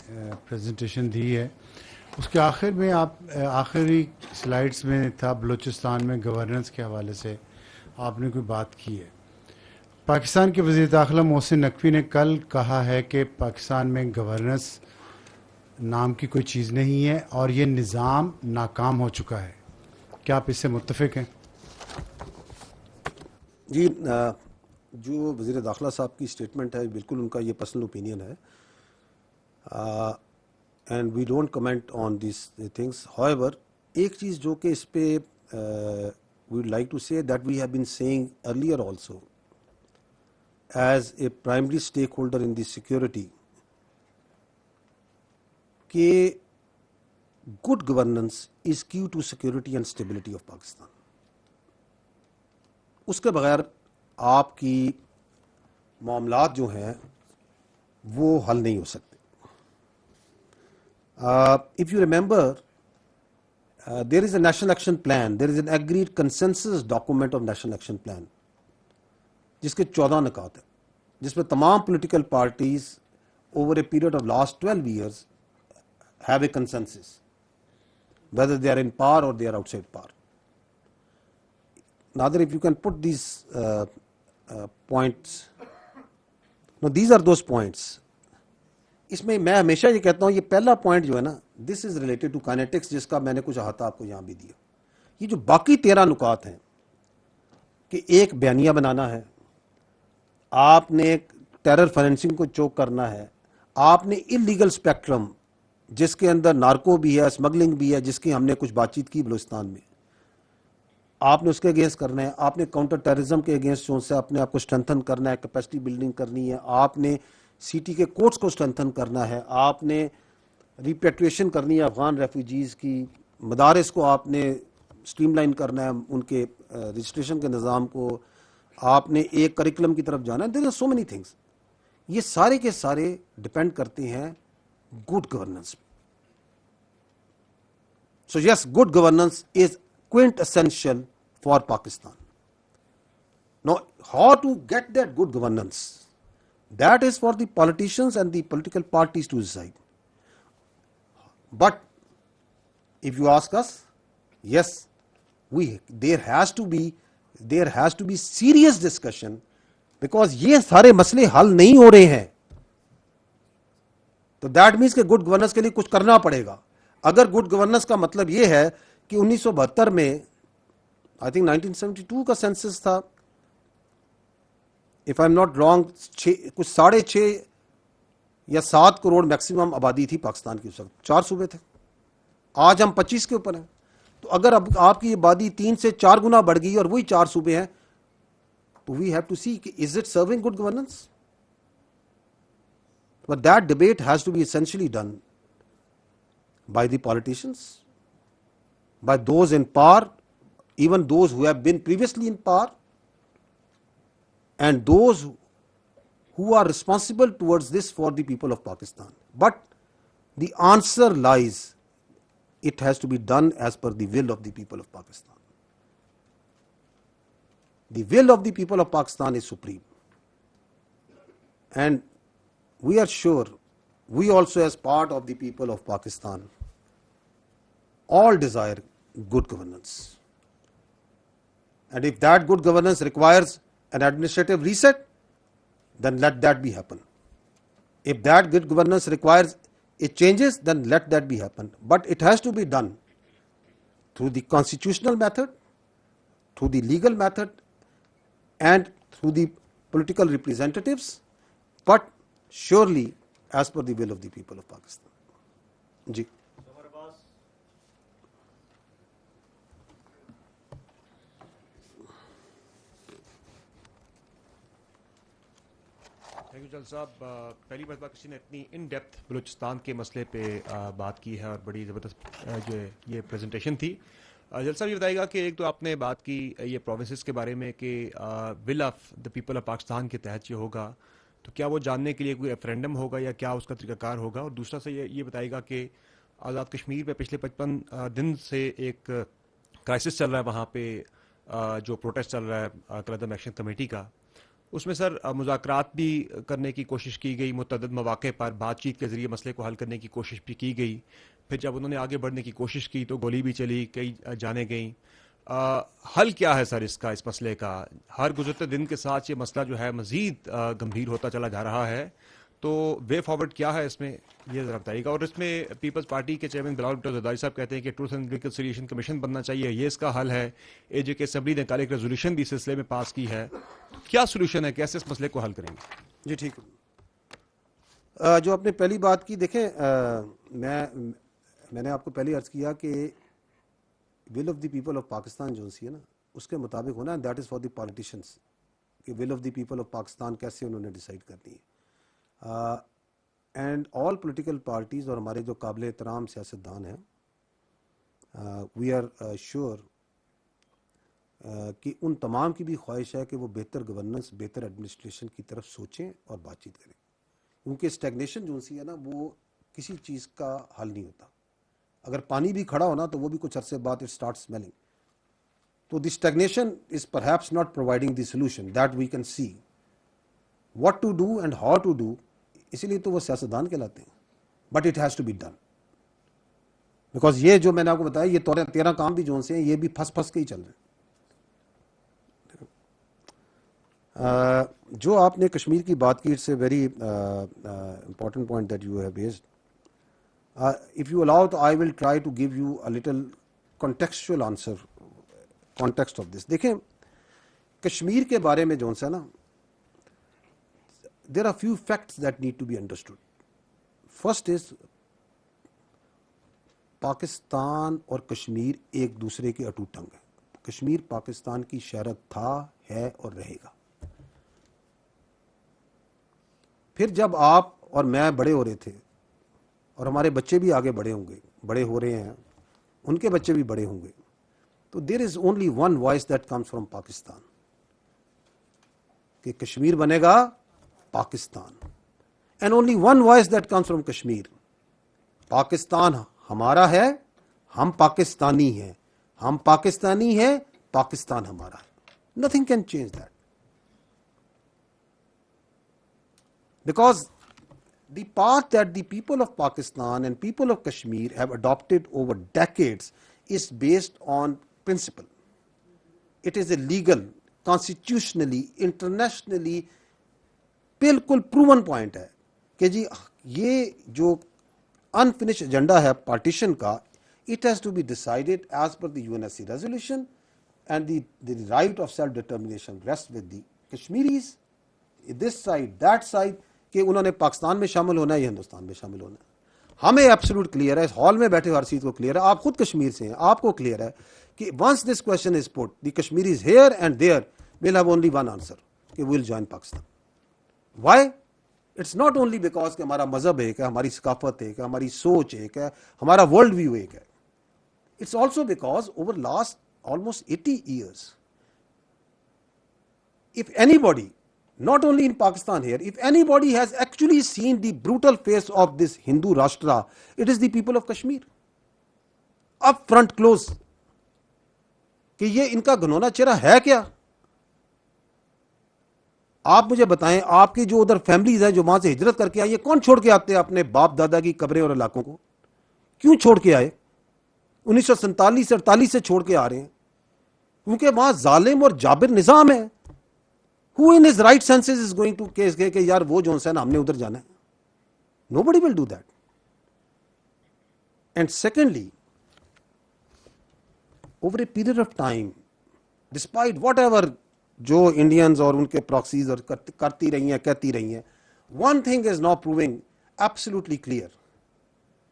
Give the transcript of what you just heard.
Presentation दी है उसके आखिर में आप आखिरी स्लाइड्स में था बलूचिस्तान में गवर्नेंस के हवाले से आपने कोई बात की है। पाकिस्तान के वज़ीर दाखिला मोहसिन नकवी ने कल कहा है कि पाकिस्तान में गवर्नेंस नाम की कोई चीज़ नहीं है और ये निज़ाम नाकाम हो चुका है। क्या आप इससे मुत्तफिक हैं? जी, जो वज़ीर दाखिला साहब की स्टेटमेंट है बिल्कुल उनका ये पर्सनल ओपिनियन है and we don't comment on this things. However एक चीज़ जो कि इस पे we would like to say that we have been saying earlier also as a primary stakeholder in this security कि good governance is key to security and stability of Pakistan. उसके बगैर आपकी मामलात जो हैं वो हल नहीं हो सकते। If you remember there is a national action plan, there is an agreed consensus document of national action plan जिसके 14 निकात हैं, जिसमें तमाम political parties over a period of last 12 years have a consensus whether they are in power or they are outside power. Nader, if you can put these points. Now these are those points. इसमें मैं हमेशा ये कहता हूँ ये पहला point जो है ना, this is related to kinetics, जिसका मैंने कुछ अहाता आपको यहाँ भी दिया। ये जो बाकी 13 नुकात हैं कि एक बयानिया बनाना है, आपने टेरर फाइनेंसिंग को चोक करना है, आपने इलीगल स्पेक्ट्रम जिसके अंदर नार्को भी है, स्मगलिंग भी है, जिसकी हमने कुछ बातचीत की बलूचिस्तान में, आपने उसके अगेंस्ट करना है, आपने काउंटर टेररिज्म के अगेंस्ट जो से अपने आप को स्ट्रेंथन करना है, कैपेसिटी बिल्डिंग करनी है, आपने सिटी के कोर्ट्स को स्ट्रेंथन करना है, आपने रिपेट्रिएशन करनी है अफगान रेफ्यूजीज़ की, मदारिस को आपने स्ट्रीमलाइन करना है, उनके रजिस्ट्रेशन के निज़ाम को, आपने एक करिकुलम की तरफ जाना है। There are so many things. ये सारे के सारे डिपेंड करते हैं गुड गवर्नेंस पे। So yes, good governance is quintessential for Pakistan. Now, how to get that good governance? That is for the politicians and the political parties to decide. But if you ask us, yes, there has to be serious discussion, because ये सारे मसले हल नहीं हो रहे हैं। तो that means कि गुड गवर्नेंस के लिए कुछ करना पड़ेगा। अगर गुड गवर्नेंस का मतलब ये है कि 1972 में, आई थिंक 1972 का सेंसस था, if I am not wrong, कुछ 6.5 या 7 करोड़ मैक्सिमम आबादी थी पाकिस्तान की उस वक्त, 4 सूबे थे। आज हम 25 के ऊपर हैं। तो अगर अब आपकी आबादी 3 से 4 गुना बढ़ गई और वही 4 सूबे हैं, तो वी हैव टू सी कि is it serving good governance? But that debate has to be essentially done by the politicians, by those in power, even those who have been previously in power, and those who are responsible towards this for the people of Pakistan. But the answer lies, it has to be done as per the will of the people of Pakistan. The will of the people of Pakistan is supreme, and we are sure, we also as part of the people of Pakistan all desire good governance. And if that good governance requires an administrative reset, then let that be happen. If that good governance requires it changes, then let that be happen. But it has to be done through the constitutional method, through the legal method, and through the political representatives, but surely as per the will of the people of Pakistan. जी। Thank you जल साहब। पहली मरतबा किसी ने इतनी in depth Balochistan के मसले पे बात की है और बड़ी ज़बरदस्त जो ये प्रेजेंटेशन थी। जल साहब ये बताइएगा कि एक तो आपने बात की ये प्रोविंसेस के बारे में कि will of the people of Pakistan के तहत ये होगा, तो क्या वो जानने के लिए कोई रेफरेंडम होगा या क्या उसका तरीकाकार होगा? और दूसरा से ये बताइएगा कि आज़ाद कश्मीर पे पिछले 55 दिन से एक क्राइसिस चल रहा है वहाँ पे, जो प्रोटेस्ट चल रहा है कलदम एक्शन कमेटी का, उसमें सर मुज़ाकरात भी करने की कोशिश की गई, मुतअद्दिद मौक़े पर बातचीत के ज़रिए मसले को हल करने की कोशिश भी की गई। फिर जब उन्होंने आगे बढ़ने की कोशिश की तो गोली भी चली, कई जाने गईं। हल क्या है सर इसका, इस मसले का? हर गुजरते दिन के साथ ये मसला जो है मज़ीद गंभीर होता चला जा रहा है, तो वे फॉरवर्ड क्या है इसमें, ये ज़रा बताइएगा। और इसमें पीपल्स पार्टी के चेयरमैन बिलावल भुट्टो ज़रदारी साहब कहते हैं कि ट्रूथ एंड रिकन्सिलिएशन कमीशन बनना चाहिए, ये इसका हल है। एजे के असम्बली ने कल एक रेजोल्यूशन भी इस सिलसिले में पास की है। क्या सोल्यूशन है, कैसे इस मसले को हल करेंगे? जी ठीक है। जो आपने पहली बात की, देखें, मैंने आपको पहले अर्ज किया कि will of the people of Pakistan जो सी है ना, उसके मुताबिक होना है, that is for the politicians कि will of the people of Pakistan कैसे उन्होंने डिसाइड करनी है। एंड ऑल पोलिटिकल पार्टीज़ और हमारे जो काबिल एहतराम सियासतदान हैं, वी आर श्योर कि उन तमाम की भी ख्वाहिश है कि वो बेहतर गवर्नेंस, बेहतर एडमिनिस्ट्रेशन की तरफ सोचें और बातचीत करें, क्योंकि स्टैग्नेशन जो सी है ना, वो किसी चीज़ का हल नहीं होता। अगर पानी भी खड़ा हो ना तो वो भी कुछ अरसे बाद इट स्टार्ट स्मेलिंग। तो the stagnation is perhaps not providing the solution that we can see what to do and how to do, इसीलिए तो वो सियासतदान कहलाते हैं। But it has to be done, because ये जो मैंने आपको बताया, ये 13 काम भी जो से हैं, ये भी फंस फंस के ही चल रहे हैं। जो आपने कश्मीर की बात की, it's a very important point that you have raised. If you allow, I will try to give you a little contextual answer, context of this. देखें, कश्मीर के बारे में जो सा ना, there are few facts that need to be understood. First is Pakistan और कश्मीर एक दूसरे के अटूट अंग है। कश्मीर पाकिस्तान की शहरत था, है और रहेगा। फिर जब आप और मैं बड़े हो रहे थे और हमारे बच्चे भी आगे बड़े होंगे, बड़े हो रहे हैं, उनके बच्चे भी बड़े होंगे, तो there is only one voice that comes from Pakistan कि कश्मीर बनेगा Pakistan, and only one voice that comes from Kashmir, Pakistan हमारा है, हम पाकिस्तानी हैं, हम पाकिस्तानी हैं, पाकिस्तान हमारा है। Nothing can change that, because the path that the people of Pakistan and people of Kashmir have adopted over decades is based on principle. It is a legal, constitutionally, internationally बिल्कुल proven point है कि जी ये जो unfinished agenda है partition का, it has to be decided as per the UNSC resolution, and the right of self-determination rests with the Kashmiris, this side, that side, कि उन्होंने पाकिस्तान में शामिल होना है या हिंदुस्तान में शामिल होना है। हमें एब्सोल्यूट क्लियर है, इस हॉल में बैठे हर चीज़ को क्लियर है, आप खुद कश्मीर से हैं, आपको क्लियर है कि once this question is put, the Kashmir is here and there, will have only one answer कि will join Pakistan. Why? It's not only because कि हमारा मजहब एक है, हमारी सकाफत एक है, हमारी सोच एक है, हमारा वर्ल्ड व्यू एक है। It's also because over last almost 80 years, if anybody, not only in Pakistan here, if anybody has actually seen the brutal face of this Hindu Rashtra, it is the people of Kashmir. Up front close कि ये इनका घनौना चेहरा है क्या? आप मुझे बताएं, आपकी जो उधर फैमिलीज है जो वहां से हिजरत करके आई, ये कौन छोड़ के आते हैं अपने बाप दादा की कब्रें और इलाकों को? क्यों छोड़ के आए? 1947 48 से छोड़ के आ रहे हैं, क्योंकि वहां जालिम और जाबिर निजाम है। Who in his right senses is going to case कि यार वो जो है ना, हमने उधर जाना है? Nobody will do that. And secondly, over a period of time, despite whatever जो Indians और उनके proxies और करती रही हैं, कहती रही हैं, one thing is now proving absolutely clear